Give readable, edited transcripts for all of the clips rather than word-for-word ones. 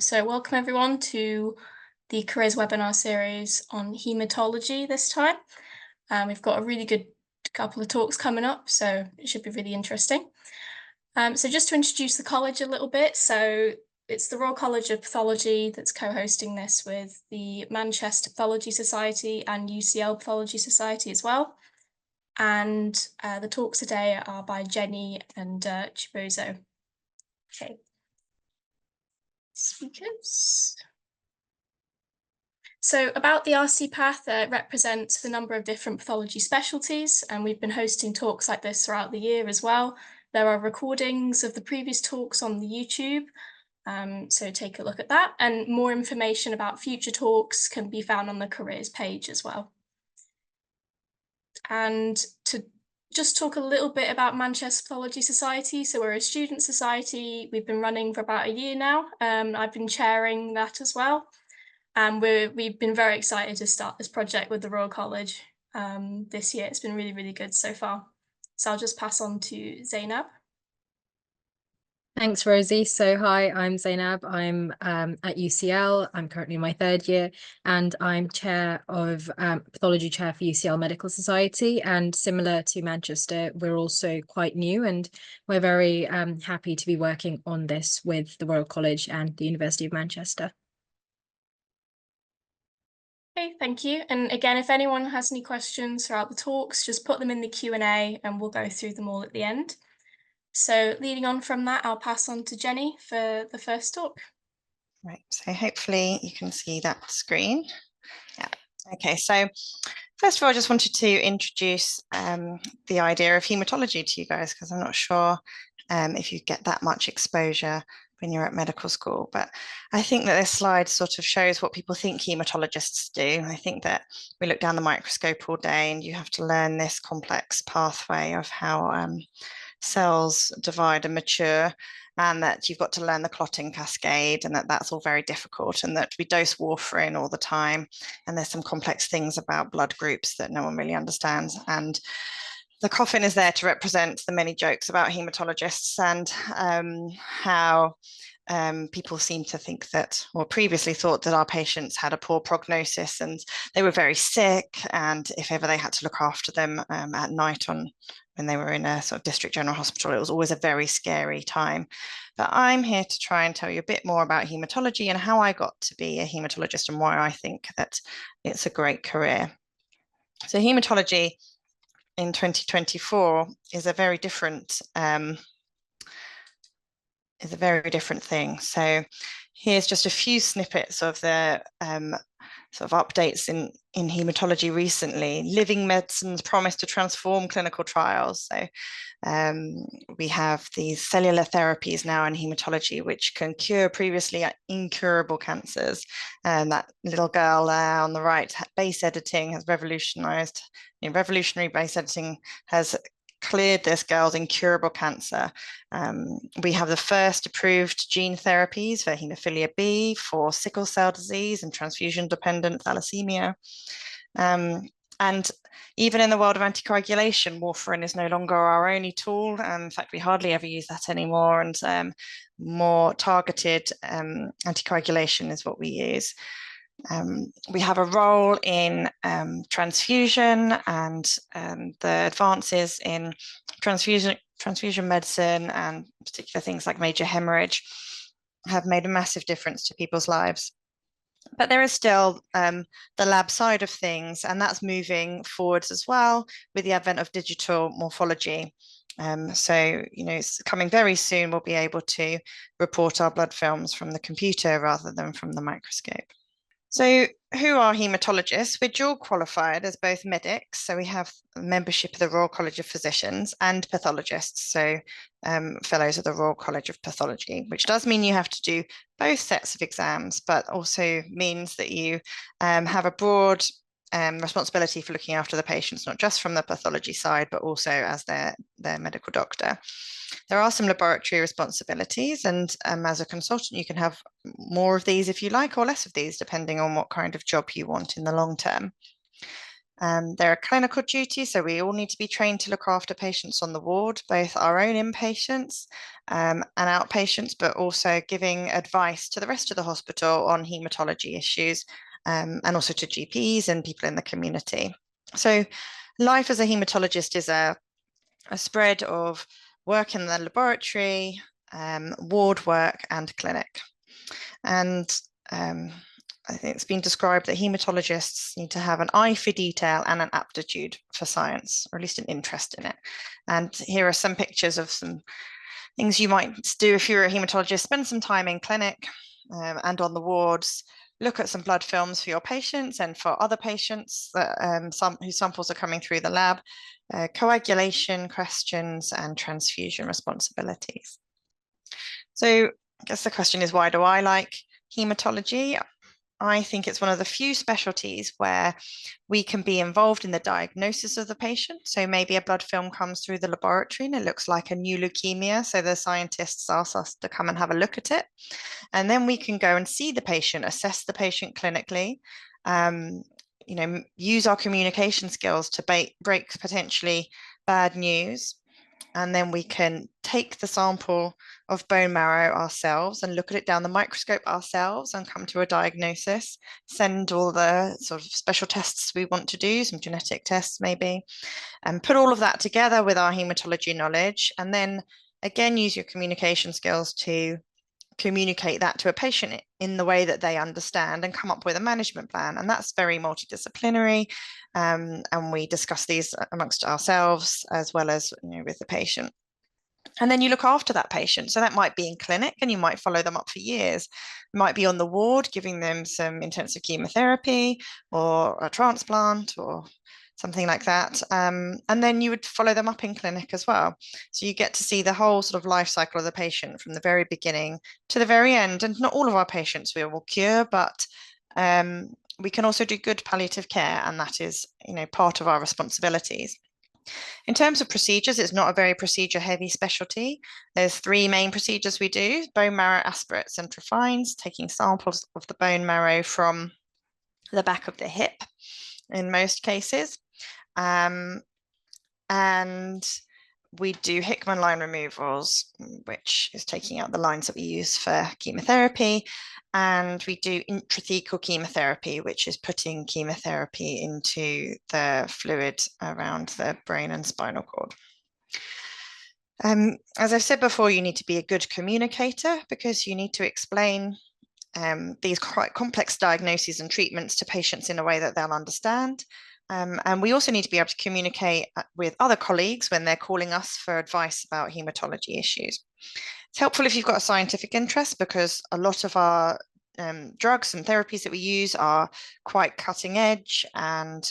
So welcome everyone to the Careers webinar series on hematology this time. We've got a really good couple of talks coming up, so it should be really interesting. So just to introduce the college a little bit, so it's the Royal College of Pathology that's co-hosting this with the Manchester Pathology Society and UCL Pathology Society as well. And the talks today are by Jenny and Chibuzo. Okay. Speakers. So about the RC Path, it represents a number of different pathology specialties, and we've been hosting talks like this throughout the year as well. There are recordings of the previous talks on the YouTube, so take a look at that, and more information about future talks can be found on the careers page as well. And to just talk a little bit about Manchester Pathology Society, so we're a student society. We've been running for about a year now. I've been chairing that as well. And we've been very excited to start this project with the Royal College this year. It's been really, really good so far. So I'll just pass on to Zainab. Thanks, Rosie. So hi, I'm Zainab. I'm at UCL. I'm currently in my third year, and I'm pathology chair for UCL Medical Society. And similar to Manchester, we're also quite new, and we're very happy to be working on this with the Royal College and the University of Manchester. Okay, thank you. And again, if anyone has any questions throughout the talks, just put them in the Q&A and we'll go through them all at the end. So leading on from that, I'll pass on to Jenny for the first talk. Right, so hopefully you can see that screen. Yeah, okay, so first of all, I just wanted to introduce the idea of hematology to you guys, because I'm not sure if you get that much exposure when you're at medical school, but I think that this slide sort of shows what people think hematologists do. I think that we look down the microscope all day and you have to learn this complex pathway of how cells divide and mature, and that you've got to learn the clotting cascade, and that's all very difficult, and that we dose warfarin all the time, and there's some complex things about blood groups that no one really understands. And the coffin is there to represent the many jokes about hematologists and how people seem to think that, or previously thought that our patients had a poor prognosis and they were very sick, and if ever they had to look after them at night when they were in a sort of district general hospital, it was always a very scary time. But I'm here to try and tell you a bit more about hematology and how I got to be a hematologist and why I think that it's a great career. So hematology in 2024 is a very different thing. So here's just a few snippets of the sort of updates in hematology recently. Living medicines promise to transform clinical trials. So we have these cellular therapies now in hematology, which can cure previously incurable cancers. And that little girl there on the right, base editing has revolutionized. Revolutionary base editing has cleared this girl's incurable cancer. We have the first approved gene therapies for hemophilia B, for sickle cell disease and transfusion-dependent thalassemia. And even in the world of anticoagulation, warfarin is no longer our only tool. In fact, we hardly ever use that anymore, and more targeted anticoagulation is what we use. We have a role in transfusion, and the advances in transfusion medicine and particular things like major hemorrhage have made a massive difference to people's lives. But there is still the lab side of things, and that's moving forwards as well with the advent of digital morphology. So, it's coming very soon. We'll be able to report our blood films from the computer rather than from the microscope. So who are hematologists? We're dual qualified as both medics. So we have membership of the Royal College of Physicians, and pathologists. So fellows of the Royal College of Pathology, which does mean you have to do both sets of exams, but also means that you have a broad responsibility for looking after the patients, not just from the pathology side, but also as their medical doctor. There are some laboratory responsibilities, and as a consultant, you can have more of these if you like, or less of these, depending on what kind of job you want in the long term. There are clinical duties, so we all need to be trained to look after patients on the ward, both our own inpatients and outpatients, but also giving advice to the rest of the hospital on hematology issues, and also to GPs and people in the community. So life as a hematologist is a spread of work in the laboratory, ward work, and clinic. And I think it's been described that hematologists need to have an eye for detail and an aptitude for science, or at least an interest in it. And here are some pictures of some things you might do if you're a hematologist. Spend some time in clinic and on the wards. Look at some blood films for your patients and for other patients that, whose samples are coming through the lab. Coagulation questions and transfusion responsibilities. So I guess the question is, why do I like hematology? I think it's one of the few specialties where we can be involved in the diagnosis of the patient. So maybe a blood film comes through the laboratory and it looks like a new leukemia. So the scientists ask us to come and have a look at it. And then we can go and see the patient, assess the patient clinically, use our communication skills to break potentially bad news. And then we can take the sample of bone marrow ourselves and look at it down the microscope ourselves and come to a diagnosis, send all the sort of special tests we want to do, some genetic tests maybe, and put all of that together with our hematology knowledge, and then again use your communication skills to communicate that to a patient in the way that they understand and come up with a management plan. And that's very multidisciplinary. And we discuss these amongst ourselves as well as with the patient. And then you look after that patient. So that might be in clinic and you might follow them up for years. You might be on the ward, giving them some intensive chemotherapy or a transplant or something like that. And then you would follow them up in clinic as well. So you get to see the whole sort of life cycle of the patient from the very beginning to the very end. And not all of our patients we will cure, but we can also do good palliative care. And that is, part of our responsibilities. In terms of procedures, it's not a very procedure-heavy specialty. There's 3 main procedures we do: bone marrow aspirates and trephinds, taking samples of the bone marrow from the back of the hip in most cases. And we do Hickman line removals, which is taking out the lines that we use for chemotherapy. And we do intrathecal chemotherapy, which is putting chemotherapy into the fluid around the brain and spinal cord. As I've said before, you need to be a good communicator because you need to explain these quite complex diagnoses and treatments to patients in a way that they'll understand. And we also need to be able to communicate with other colleagues when they're calling us for advice about hematology issues. It's helpful if you've got a scientific interest because a lot of our drugs and therapies that we use are quite cutting edge, and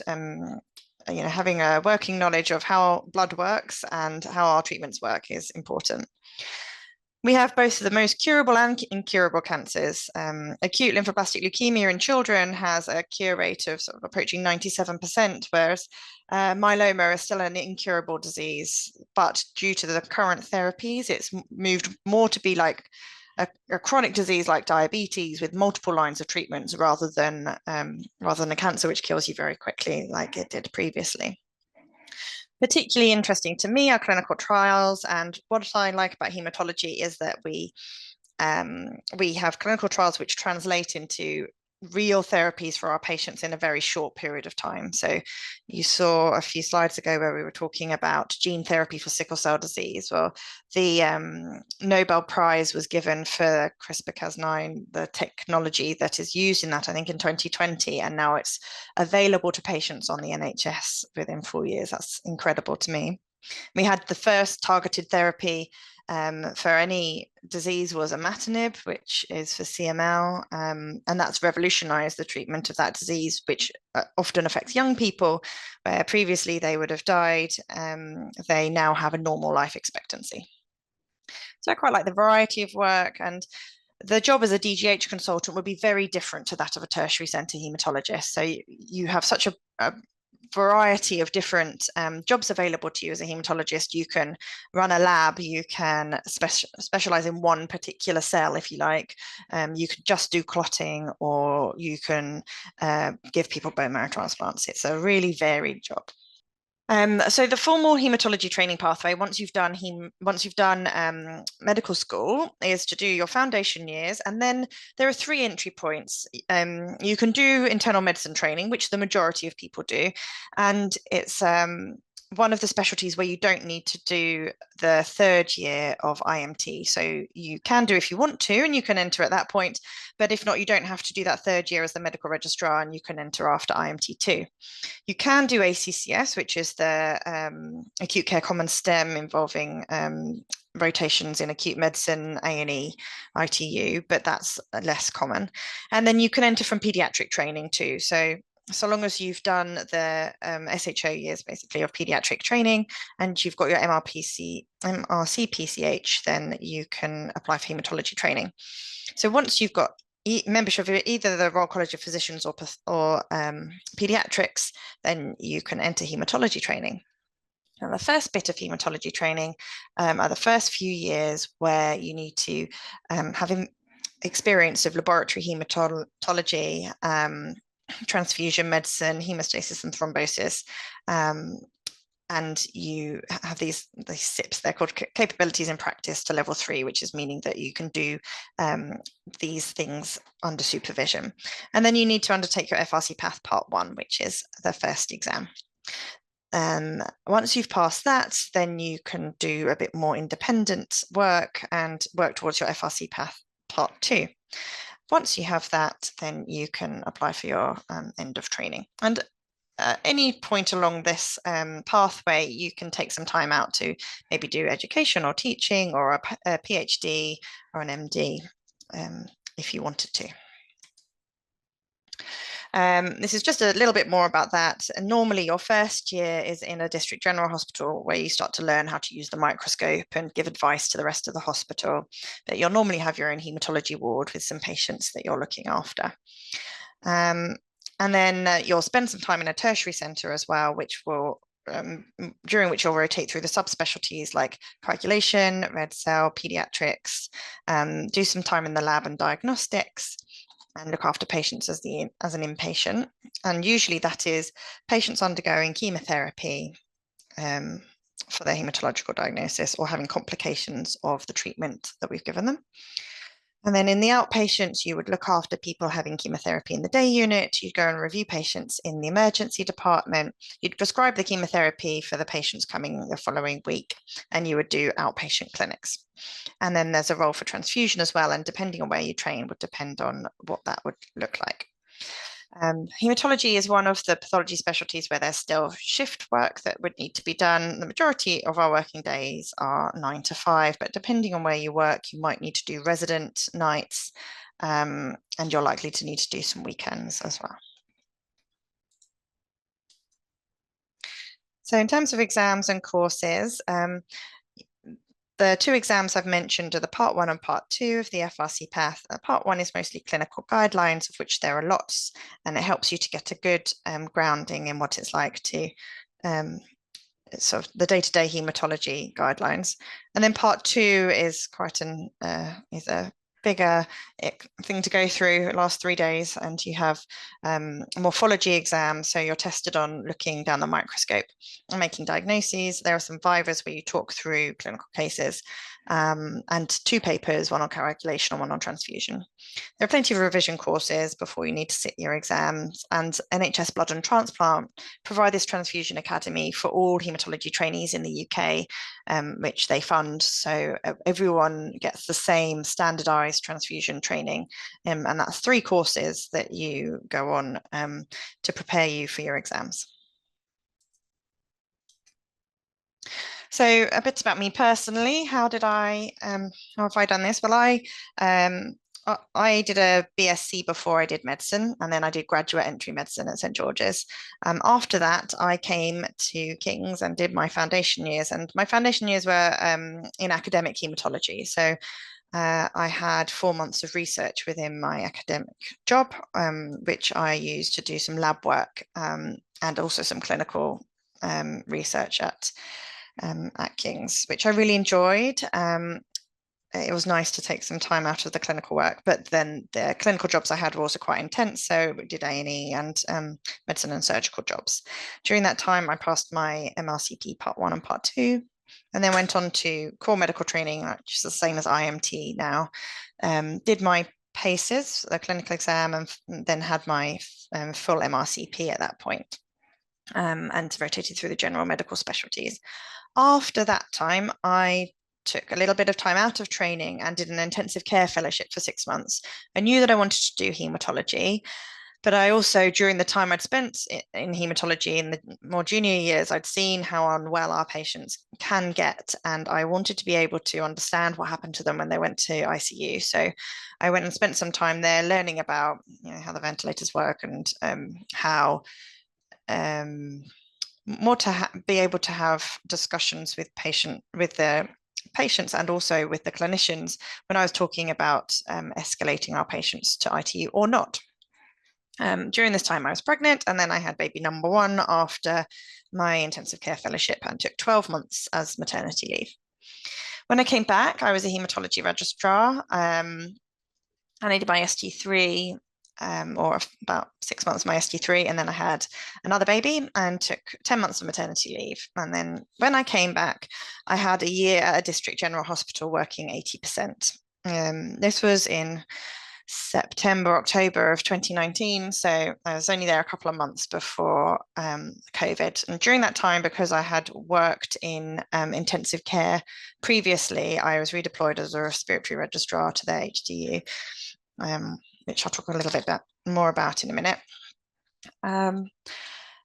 having a working knowledge of how blood works and how our treatments work is important. We have both the most curable and incurable cancers. Acute lymphoblastic leukemia in children has a cure rate of sort of approaching 97%, whereas myeloma is still an incurable disease. But due to the current therapies, it's moved more to be like a chronic disease like diabetes with multiple lines of treatments rather than a cancer which kills you very quickly like it did previously. Particularly interesting to me are clinical trials, and what I like about hematology is that we have clinical trials which translate into real therapies for our patients in a very short period of time. So you saw a few slides ago where we were talking about gene therapy for sickle cell disease. Well, the Nobel Prize was given for CRISPR-Cas9, the technology that is used in that, I think, in 2020, and now it's available to patients on the NHS within 4 years. That's incredible to me. We had the first targeted therapy for any disease was imatinib, which is for CML, and that's revolutionized the treatment of that disease, which often affects young people, where previously they would have died. They now have a normal life expectancy. So I quite like the variety of work, and the job as a DGH consultant would be very different to that of a tertiary centre hematologist. So you have such a variety of different jobs available to you as a hematologist. You can run a lab, you can specialize in one particular cell if you like, you could just do clotting, or you can give people bone marrow transplants. It's a really varied job. So the formal hematology training pathway, once you've done medical school, is to do your foundation years, and then there are 3 entry points. You can do internal medicine training, which the majority of people do, and it's one of the specialties where you don't need to do the 3rd year of IMT. So you can do if you want to, and you can enter at that point. But if not, you don't have to do that 3rd year as the medical registrar, and you can enter after IMT too. You can do ACCS, which is the acute care common STEM, involving rotations in acute medicine, A&E, ITU, but that's less common. And then you can enter from pediatric training too. So long as you've done the SHO years, basically, of pediatric training, and you've got your MRC PCH, then you can apply for hematology training. So once you've got membership of either the Royal College of Physicians or pediatrics, then you can enter hematology training. And the first bit of hematology training are the first few years, where you need to have experience of laboratory hematology, transfusion medicine, hemostasis and thrombosis, and you have these SIPs. They're called capabilities in practice to level 3, which is meaning that you can do these things under supervision. And then you need to undertake your FRC Path Part 1, which is the first exam. Once you've passed that, then you can do a bit more independent work and work towards your FRC Path Part 2. Once you have that, then you can apply for your end of training. And at any point along this pathway, you can take some time out to maybe do education or teaching, or a PhD or an MD if you wanted to. This is just a little bit more about that. And normally your first year is in a district general hospital, where you start to learn how to use the microscope and give advice to the rest of the hospital. But you'll normally have your own hematology ward with some patients that you're looking after. And then you'll spend some time in a tertiary centre as well, which will during which you'll rotate through the subspecialties like coagulation, red cell, pediatrics, do some time in the lab and diagnostics, and look after patients as an inpatient. And usually that is patients undergoing chemotherapy for their hematological diagnosis, or having complications of the treatment that we've given them. And then in the outpatients, you would look after people having chemotherapy in the day unit. You'd go and review patients in the emergency department. You'd prescribe the chemotherapy for the patients coming the following week, and you would do outpatient clinics. And then there's a role for transfusion as well, and depending on where you train would depend on what that would look like. Hematology is one of the pathology specialties where there's still shift work that would need to be done. The majority of our working days are 9 to 5, but depending on where you work, you might need to do resident nights, and you're likely to need to do some weekends as well. So in terms of exams and courses, the 2 exams I've mentioned are the Part 1 and Part 2 of the FRC Path. Part 1 is mostly clinical guidelines, of which there are lots, and it helps you to get a good grounding in what it's like to sort of the day-to-day hematology guidelines. And then Part 2 is quite is a bigger thing to go through. It lasts 3 days, and you have a morphology exam. So you're tested on looking down the microscope and making diagnoses. There are some vivas where you talk through clinical cases, and 2 papers, one on coagulation and one on transfusion. There are plenty of revision courses before you need to sit your exams, and NHS Blood and Transplant provide this transfusion academy for all haematology trainees in the UK, which they fund. So everyone gets the same standardized transfusion training, and that's 3 courses that you go on to prepare you for your exams. So a bit about me personally. How have I done this? Well, I did a BSc before I did medicine, and then I did graduate entry medicine at St George's. After that, I came to King's and did my foundation years, and my foundation years were in academic haematology. So I had 4 months of research within my academic job, which I used to do some lab work and also some clinical research at King's, which I really enjoyed. It was nice to take some time out of the clinical work, but then the clinical jobs I had were also quite intense. So we did A&E and medicine and surgical jobs. During that time, I passed my MRCP Part 1 and Part 2, and then went on to core medical training, which is the same as IMT now. Did my PACES, the clinical exam, and then had my full MRCP at that point, and rotated through the general medical specialties. After that time, I took a little bit of time out of training and did an intensive care fellowship for 6 months. I knew that I wanted to do hematology, but I also, during the time I'd spent in hematology in the more junior years, I'd seen how unwell our patients can get, and I wanted to be able to understand what happened to them when they went to ICU. So I went and spent some time there learning about, how the ventilators work, and how more to be able to have discussions with the patients and also with the clinicians when I was talking about escalating our patients to ITU or not. During this time I was pregnant, and then I had baby number 1 after my intensive care fellowship, and took 12 months as maternity leave. When I came back, I was a haematology registrar. I needed my ST3, or about 6 months my ST3, and then I had another baby and took 10 months of maternity leave. And then when I came back, I had a year at a district general hospital working 80%. This was in September, October of 2019. So I was only there a couple of months before COVID. And during that time, because I had worked in intensive care previously, I was redeployed as a respiratory registrar to the HDU, which I'll talk a little bit more about in a minute. And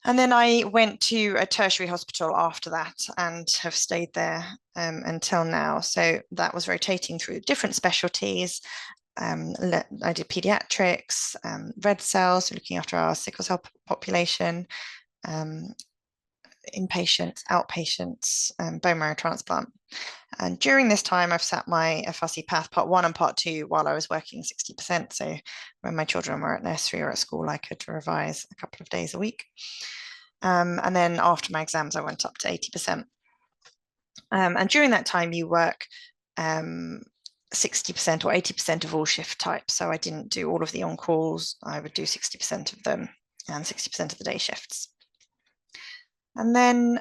then I went to a tertiary hospital after that and have stayed there until now. So that was rotating through different specialties. I did pediatrics, red cells, looking after our sickle cell population, inpatients, outpatients, bone marrow transplant. And during this time, I've sat my FRC Path Part 1 and Part 2 while I was working 60%. So when my children were at nursery or at school, I could revise a couple of days a week. And then after my exams, I went up to 80%. And during that time, you work 60% or 80% of all shift types. So I didn't do all of the on-calls. I would do 60% of them and 60% of the day shifts. And then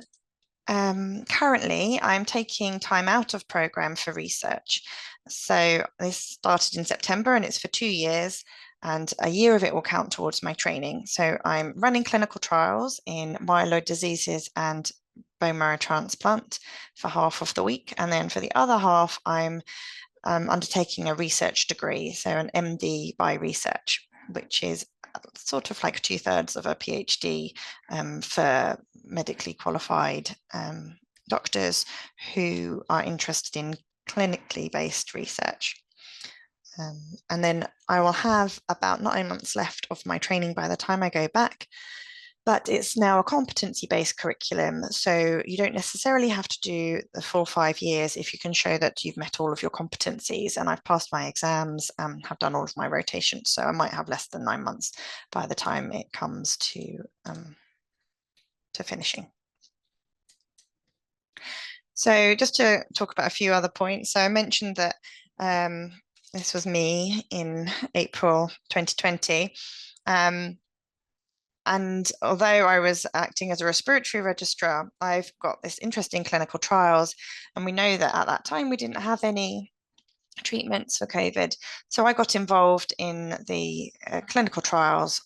currently I'm taking time out of program for research. So this started in September and it's for 2 years, and a year of it will count towards my training. So I'm running clinical trials in myeloid diseases and bone marrow transplant for half of the week. And then for the other half, I'm undertaking a research degree, so an MD by research, which is sort of like 2/3 of a PhD for medically qualified doctors who are interested in clinically based research. And then I will have about 9 months left of my training by the time I go back. But it's now a competency-based curriculum, so you don't necessarily have to do the full 5 years if you can show that you've met all of your competencies. And I've passed my exams and have done all of my rotations, so I might have less than 9 months by the time it comes to finishing. So just to talk about a few other points. So I mentioned that this was me in April 2020. And although I was acting as a respiratory registrar, I've got this interest in clinical trials. And we know that at that time, we didn't have any treatments for COVID. So I got involved in the clinical trials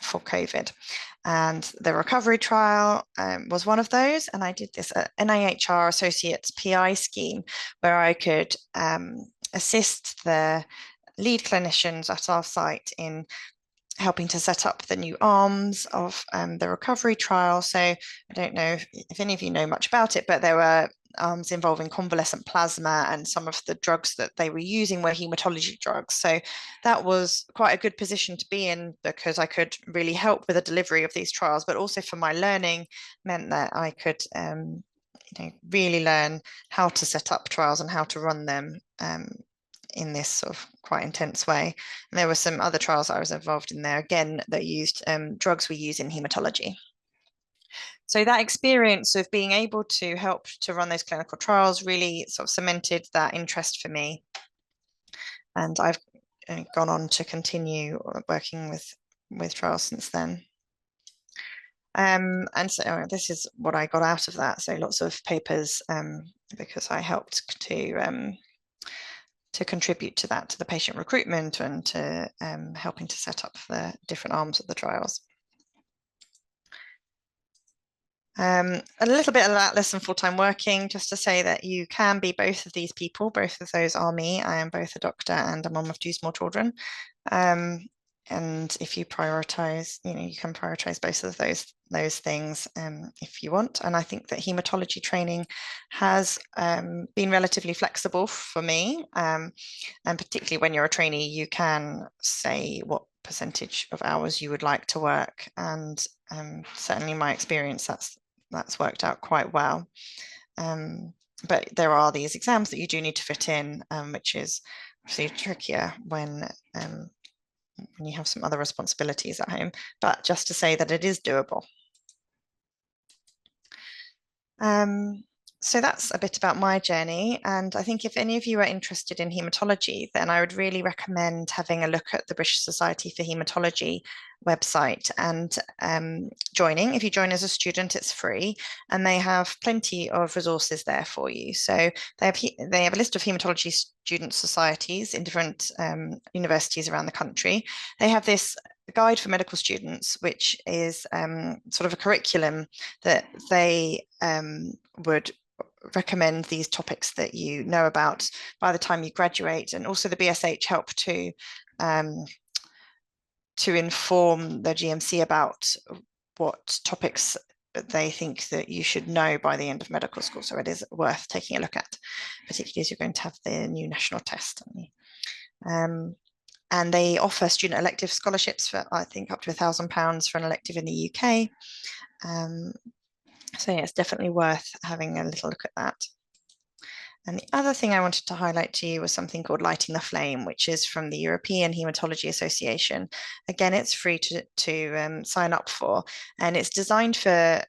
for COVID. And the recovery trial was one of those. And I did this NIHR Associates PI scheme where I could assist the lead clinicians at our site in helping to set up the new arms of the recovery trial. So I don't know if any of you know much about it, but there were arms involving convalescent plasma, and some of the drugs that they were using were hematology drugs. So that was quite a good position to be in, because I could really help with the delivery of these trials, but also for my learning meant that I could really learn how to set up trials and how to run them in this sort of quite intense way. And there were some other trials I was involved in there, again, that used drugs we use in hematology. So that experience of being able to help to run those clinical trials really sort of cemented that interest for me. And I've gone on to continue working with trials since then. And so this is what I got out of that. So lots of papers, because I helped to contribute to that, to the patient recruitment and to helping to set up the different arms of the trials. A little bit about less than full-time working, just to say that you can be both of these people. Both of those are me. I am both a doctor and a mum of 2 small children. And if you prioritize, you can prioritize both of those things if you want. And I think that hematology training has been relatively flexible for me. And particularly when you're a trainee, you can say what percentage of hours you would like to work. And certainly in my experience, that's worked out quite well. But there are these exams that you do need to fit in, which is obviously trickier when you have some other responsibilities at home, but just to say that it is doable. So that's a bit about my journey. And I think if any of you are interested in haematology, then I would really recommend having a look at the British Society for Haematology website and joining. If you join as a student, it's free, and they have plenty of resources there for you. So they have a list of haematology student societies in different universities around the country. They have this guide for medical students, which is sort of a curriculum that they would recommend these topics that you know about by the time you graduate. And also the BSH help to inform the GMC about what topics they think that you should know by the end of medical school. So it is worth taking a look at, particularly as you're going to have the new national test. And they offer student elective scholarships for, I think, up to £1,000 for an elective in the UK. So yeah, it's definitely worth having a little look at that. And the other thing I wanted to highlight to you was something called Lighting the Flame, which is from the European Hematology Association. Again, it's free to sign up for, and it's designed for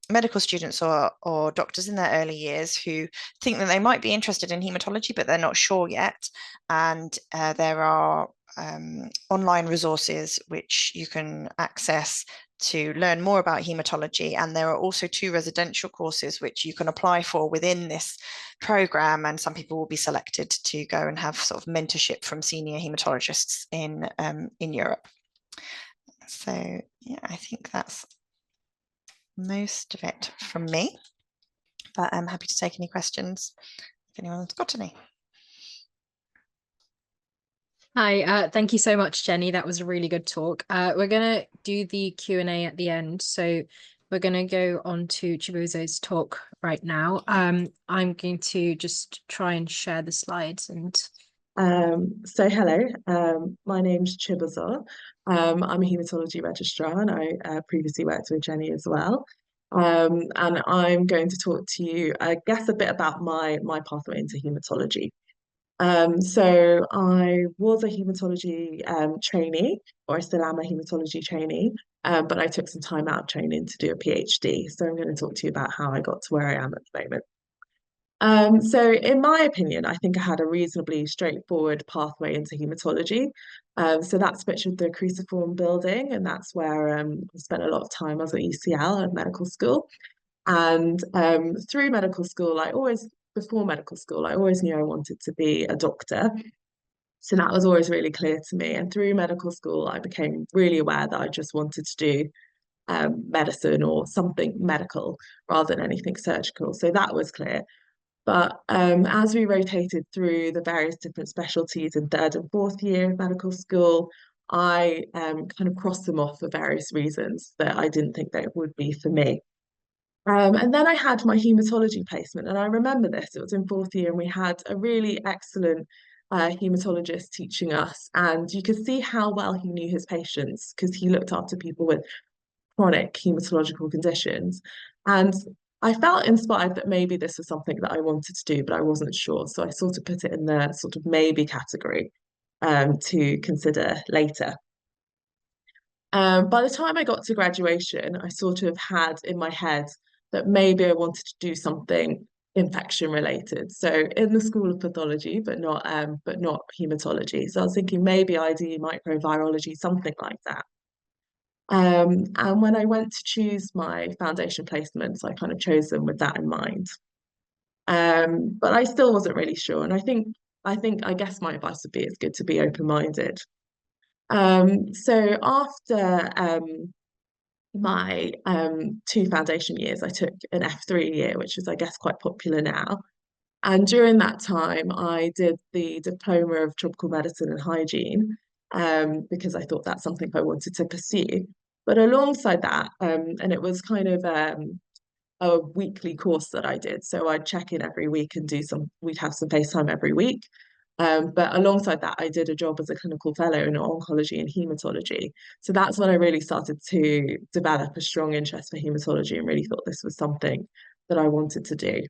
medical students or doctors in their early years who think that they might be interested in hematology, but they're not sure yet. And there are online resources which you can access to learn more about hematology, and there are also 2 residential courses which you can apply for within this program, and some people will be selected to go and have sort of mentorship from senior hematologists in Europe. So yeah, I think that's most of it from me, but I'm happy to take any questions if anyone's got any. Hi, thank you so much, Jenny. That was a really good talk. We're going to do the Q&A at the end. So we're going to go on to Chibuzo's talk right now. I'm going to just try and share the slides. And So hello, my name's Chibuzo. I'm a Haematology Registrar, and I previously worked with Jenny as well. And I'm going to talk to you, I guess, a bit about my pathway into haematology. So I was a haematology trainee, or I still am a haematology trainee, but I took some time out of training to do a PhD. So I'm going to talk to you about how I got to where I am at the moment. So in my opinion, I think I had a reasonably straightforward pathway into haematology. So that's pictured the cruciform building, and that's where I spent a lot of time. I was at UCL at medical school. And through medical school, before medical school, I always knew I wanted to be a doctor. So that was always really clear to me. And through medical school, I became really aware that I just wanted to do medicine or something medical rather than anything surgical. So that was clear. But as we rotated through the various different specialties in 3rd and 4th year of medical school, I kind of crossed them off for various reasons that I didn't think that would be for me. And then I had my haematology placement, and I remember this, it was in 4th year, and we had a really excellent haematologist teaching us, and you could see how well he knew his patients because he looked after people with chronic haematological conditions. And I felt inspired that maybe this was something that I wanted to do, but I wasn't sure. So I sort of put it in the sort of maybe category to consider later. By the time I got to graduation, I sort of had in my head that maybe I wanted to do something infection related. So in the School of Pathology, but not hematology. So I was thinking maybe ID microvirology, something like that. And when I went to choose my foundation placements, I kind of chose them with that in mind. But I still wasn't really sure. And I guess my advice would be it's good to be open-minded. So after my two foundation years, I took an F3 year, which is, I guess, quite popular now. And during that time, I did the diploma of tropical medicine and hygiene because I thought that's something I wanted to pursue. But alongside that, and it was kind of a weekly course that I did. So I'd check in every week and we'd have some FaceTime every week. But alongside that, I did a job as a clinical fellow in oncology and hematology. So that's when I really started to develop a strong interest for hematology and really thought this was something that I wanted to do.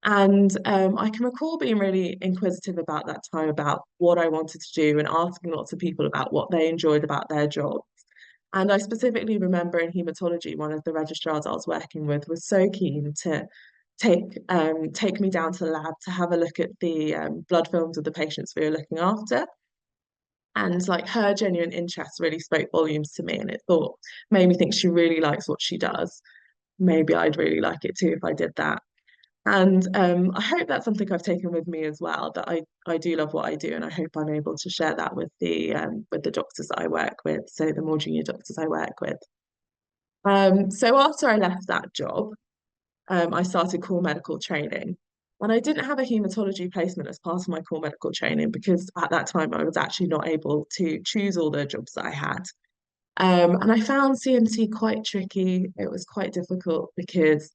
And I can recall being really inquisitive about that time about what I wanted to do and asking lots of people about what they enjoyed about their job. And I specifically remember in hematology, one of the registrars I was working with was so keen to take me down to the lab to have a look at the blood films of the patients we were looking after. And like her genuine interest really spoke volumes to me, and it made me think she really likes what she does. Maybe I'd really like it too if I did that. And I hope that's something I've taken with me as well, that I do love what I do, and I hope I'm able to share that with the doctors that I work with, so the more junior doctors I work with. So after I left that job, I started core medical training. And I didn't have a hematology placement as part of my core medical training because at that time I was actually not able to choose all the jobs that I had. And I found CMC quite tricky. It was quite difficult because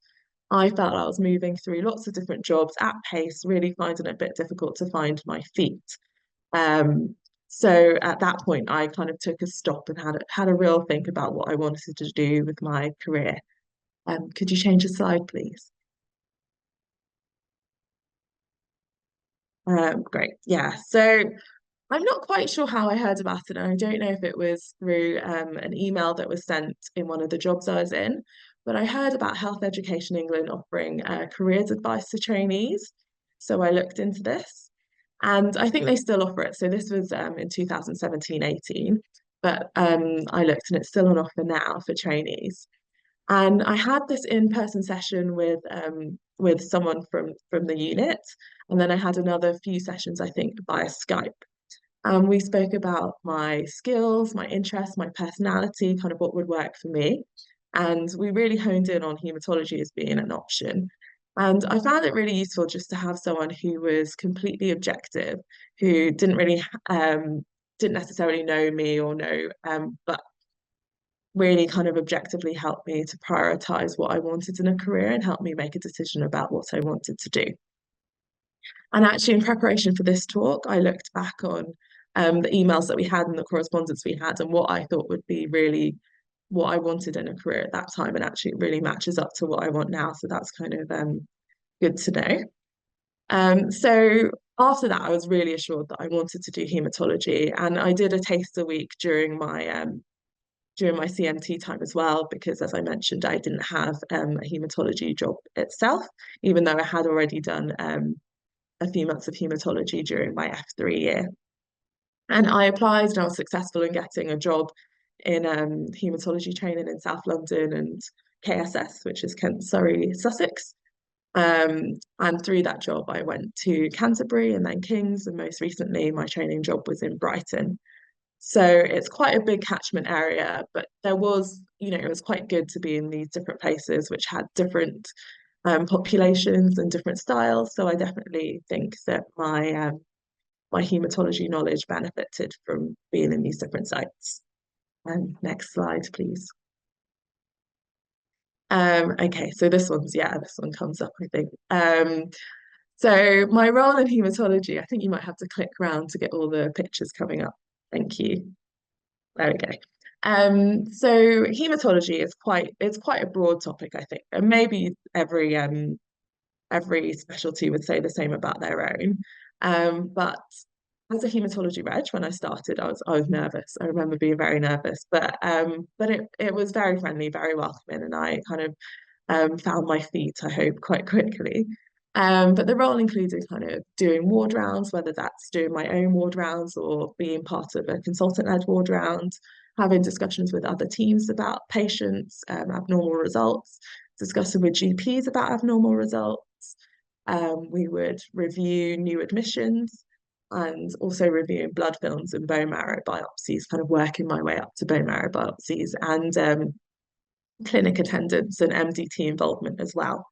I felt I was moving through lots of different jobs at pace, really finding it a bit difficult to find my feet. So at that point, I kind of took a stop and had a real think about what I wanted to do with my career. Could you change the slide, please? Great. Yeah. So I'm not quite sure how I heard about it. And I don't know if it was through an email that was sent in one of the jobs I was in, but I heard about Health Education England offering careers advice to trainees. So I looked into this, and I think they still offer it. So this was in 2017-18, but I looked and it's still on offer now for trainees. And I had this in-person session with someone from the unit, and then I had another few sessions, I think, via Skype. We spoke about my skills, my interests, my personality, kind of what would work for me. And we really honed in on hematology as being an option. And I found it really useful just to have someone who was completely objective, who didn't necessarily know me or know, but really kind of objectively helped me to prioritize what I wanted in a career and help me make a decision about what I wanted to do. And actually, in preparation for this talk, I looked back on the emails that we had and the correspondence we had and what I thought would be really what I wanted in a career at that time. And actually, it really matches up to what I want now. So that's kind of good to know. So after that, I was really assured that I wanted to do hematology. And I did a taster week during my CMT time as well, because as I mentioned, I didn't have a hematology job itself, even though I had already done a few months of hematology during my F3 year. And I applied and I was successful in getting a job in hematology training in South London and KSS, which is Kent, Surrey, Sussex. And through that job, I went to Canterbury and then King's, and most recently, my training job was in Brighton. So it's quite a big catchment area, but it was quite good to be in these different places which had different populations and different styles. So I definitely think that my hematology knowledge benefited from being in these different sites. Next slide, please. Okay, so this one comes up, I think. So my role in hematology, I think you might have to click around to get all the pictures coming up. Thank you. There we go. So hematology is quite a broad topic, I think, and maybe every specialty would say the same about their own. But as a hematology reg, when I started, I was nervous. I remember being very nervous, but it was very friendly, very welcoming, and I kind of found my feet, I hope, quite quickly. But the role included kind of doing ward rounds, whether that's doing my own ward rounds or being part of a consultant-led ward round, having discussions with other teams about patients, abnormal results, discussing with GPs about abnormal results. We would review new admissions and also reviewing blood films and bone marrow biopsies, kind of working my way up to bone marrow biopsies and clinic attendance and MDT involvement as well.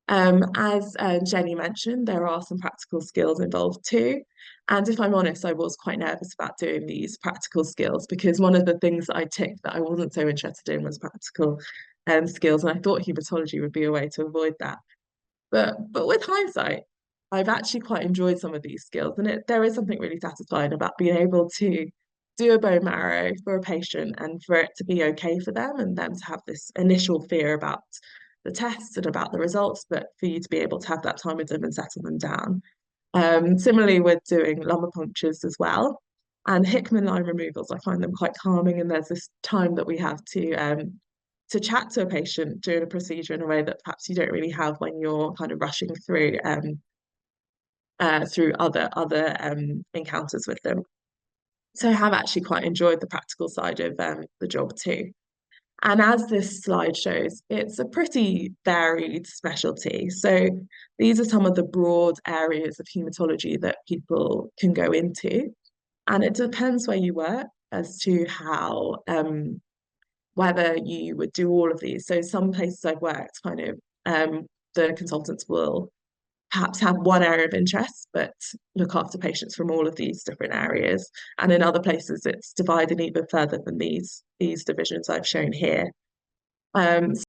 As Jenny mentioned, there are some practical skills involved too. And if I'm honest, I was quite nervous about doing these practical skills because one of the things that I ticked that I wasn't so interested in was practical skills. And I thought hematology would be a way to avoid that. But with hindsight, I've actually quite enjoyed some of these skills. And there is something really satisfying about being able to do a bone marrow for a patient and for it to be okay for them and them to have this initial fear about the tests and about the results, but for you to be able to have that time with them and settle them down. Similarly with doing lumbar punctures as well. And Hickman line removals, I find them quite calming. And there's this time that we have to chat to a patient during a procedure in a way that perhaps you don't really have when you're kind of rushing through other encounters with them. So I have actually quite enjoyed the practical side of the job too. And as this slide shows, it's a pretty varied specialty. So these are some of the broad areas of hematology that people can go into. And it depends where you work as to how whether you would do all of these. So some places I've worked, kind of the consultants will perhaps have one area of interest, but look after patients from all of these different areas. And in other places, it's divided even further than these divisions I've shown here. So